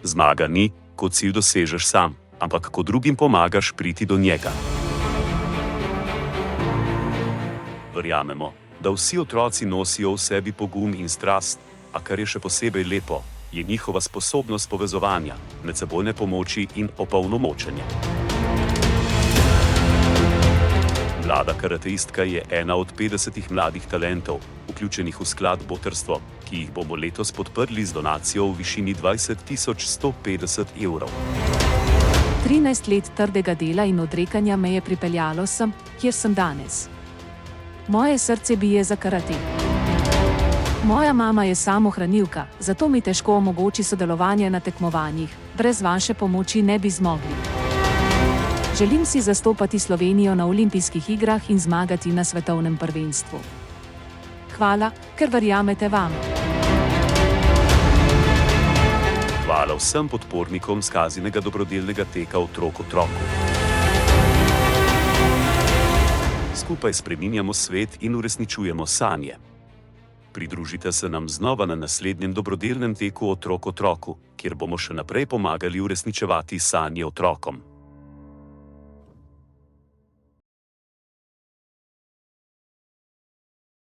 Zmaga ni, ko cilj dosežeš sam, ampak ko drugim pomagaš priti do njega. Verjamemo, da vsi otroci nosijo v sebi pogum in strast, a kar je še posebej lepo, je njihova sposobnost povezovanja, medsebojne pomoči in opolnomočenja. Mlada karateistka je ena od 50 mladih talentov, vključenih v sklad Botrstvo, ki jih bomo letos podprli z donacijo v višini 20.150 evrov. 13 let trdega dela in odrekanja me je pripeljalo sem, kjer sem danes. Moje srce bije za karate. Moja mama je samohranilka, zato mi težko omogoči sodelovanje na tekmovanjih, brez vaše pomoči ne bi zmogli. Želim si zastopati Slovenijo na olimpijskih igrah in zmagati na svetovnem prvenstvu. Hvala, ker verjamete vame. Hvala vsem podpornikom Skazinega dobrodelnega teka Otrok otroku. Skupaj spreminjamo svet in uresničujemo sanje. Pridružite se nam znova na naslednjem dobrodelnem teku Otrok otroku, kjer bomo še naprej pomagali uresničevati sanje otrokom.